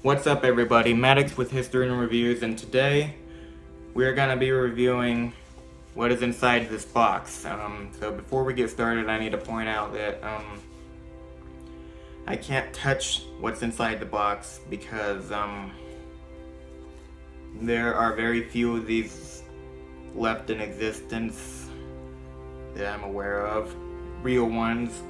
What's up, everybody? Maddox with History and Reviews, and today we're gonna be reviewing what is inside this box. So before we get started, I need to point out that I can't touch what's inside the box because there are very few of these left in existence that I'm aware of, real ones.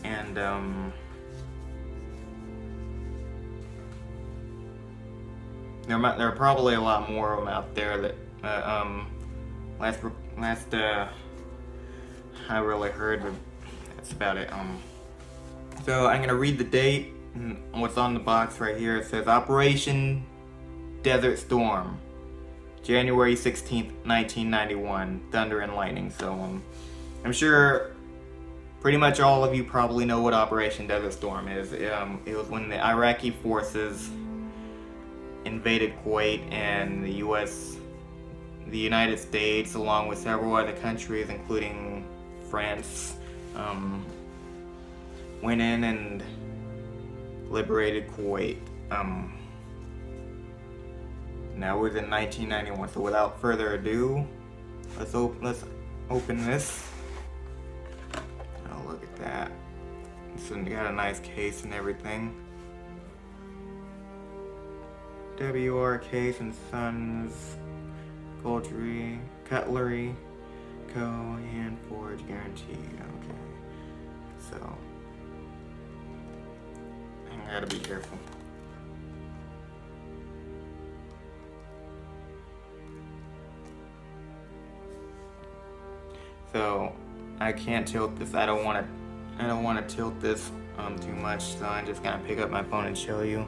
And there are probably a lot more of them out there that last I really heard. That's about it. So I'm gonna read the date and what's on the box right here. It says Operation Desert Storm, January 16th, 1991. Thunder and lightning. So I'm sure pretty much all of you probably know what Operation Desert Storm is. It was when the Iraqi forces invaded Kuwait, and the United States, along with several other countries, including France, went in and liberated Kuwait. That was in 1991. So without further ado, let's open this. Oh, look at that! It's got a nice case and everything. WR Case and Sons Cutlery Co. Hand Forge Guaranteed. Okay, so I gotta be careful. So I can't tilt this. I don't want to tilt this too much. So I'm just gonna pick up my phone and show you.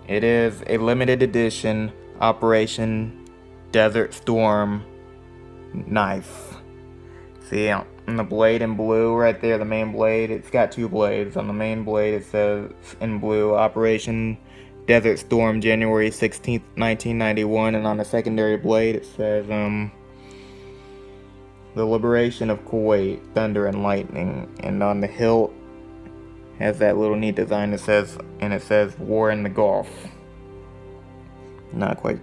It is a limited edition Operation Desert Storm knife. See on the blade in blue right there, the main blade, it's got two blades. On the main blade it says in blue Operation Desert Storm, January 16th, 1991, and on the secondary blade it says the liberation of Kuwait, thunder and lightning, and on the hilt has that little neat design that says, War in the Gulf. Not quite.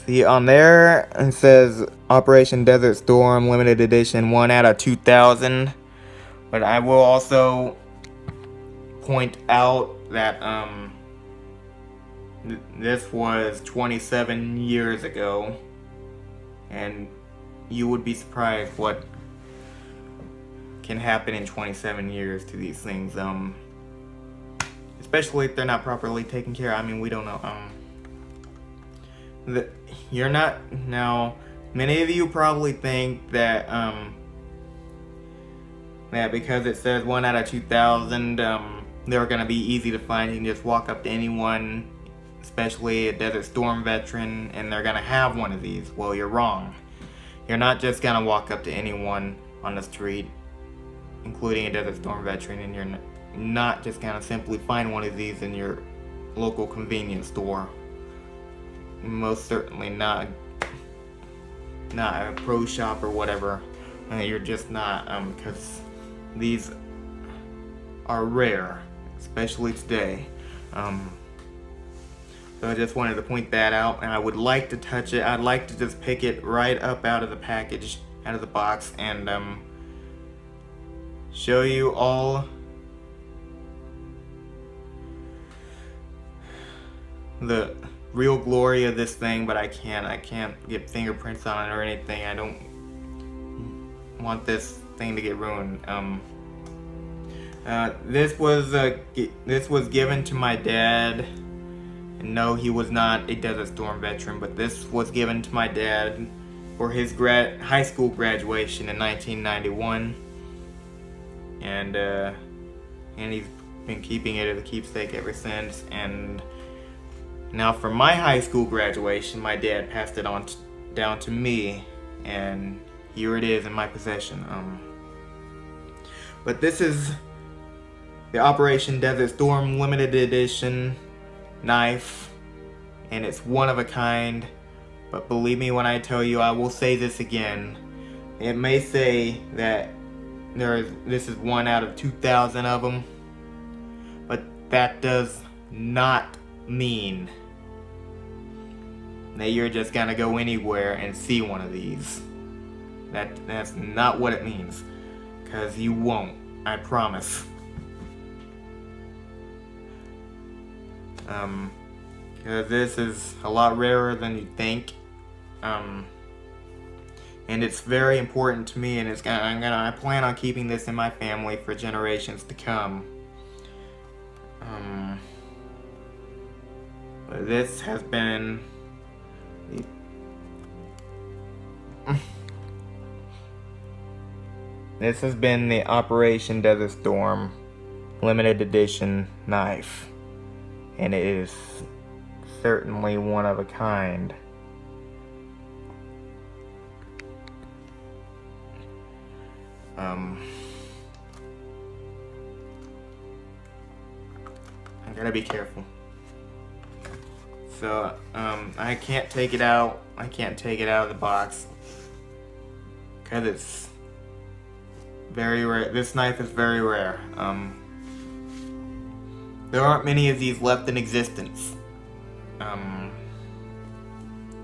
See on there, it says Operation Desert Storm, limited edition, 1 out of 2,000. But I will also point out that this was 27 years ago, and you would be surprised what can happen in 27 years to these things, especially if they're not properly taken care of. I mean, we don't know. You're not now. Many of you probably think that that because it says 1 out of 2,000, they're gonna be easy to find. You can just walk up to anyone, especially a Desert Storm veteran, and they're gonna have one of these. Well, you're wrong. You're not just gonna walk up to anyone on the street, including a Desert Storm veteran, and you're not just gonna simply find one of these in your local convenience store. Most certainly not a pro shop or whatever. You're just not, because these are rare, especially today. So I just wanted to point that out, and I would like to touch it. I'd like to just pick it right up out of the package, out of the box, and show you all the real glory of this thing, but I can't get fingerprints on it or anything. I don't want this thing to get ruined. This was given to my dad. And no, he was not a Desert Storm veteran, but this was given to my dad for his high school graduation in 1991, and he's been keeping it as a keepsake ever since. And now for my high school graduation, my dad passed it on down to me, and here it is in my possession. But this is the Operation Desert Storm limited edition knife, and it's one of a kind. But believe me when I tell you, I will say this again. It may say that this is 1 out of 2,000 of them, but that does not mean that you're just gonna go anywhere and see one of these. That's not what it means, because you won't, I promise. Because this is a lot rarer than you think, and it's very important to me, and I plan on keeping this in my family for generations to come. But this has been this has been the Operation Desert Storm limited edition knife, and it is certainly one of a kind. I gotta be careful. So, I can't take it out. I can't take it out of the box because it's very rare. This knife is very rare. There aren't many of these left in existence.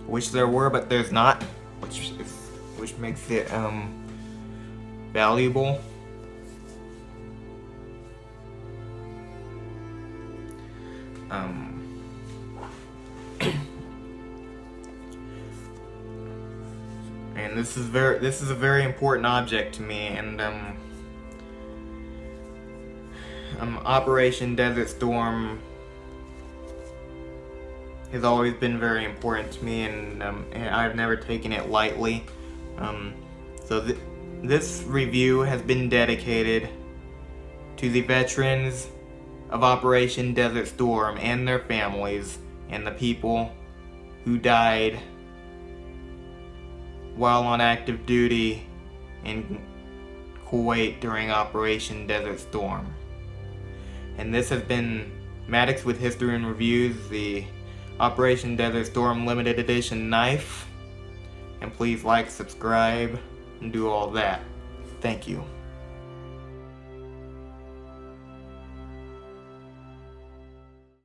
Wish there were, but there's not, which makes it valuable. And this is a very important object to me, and Operation Desert Storm has always been very important to me, and I've never taken it lightly. So this review has been dedicated to the veterans of Operation Desert Storm and their families, and the people who died while on active duty in Kuwait during Operation Desert Storm. And this has been Maddox with History and Reviews, the Operation Desert Storm limited edition knife. And please like, subscribe, and do all that. Thank you.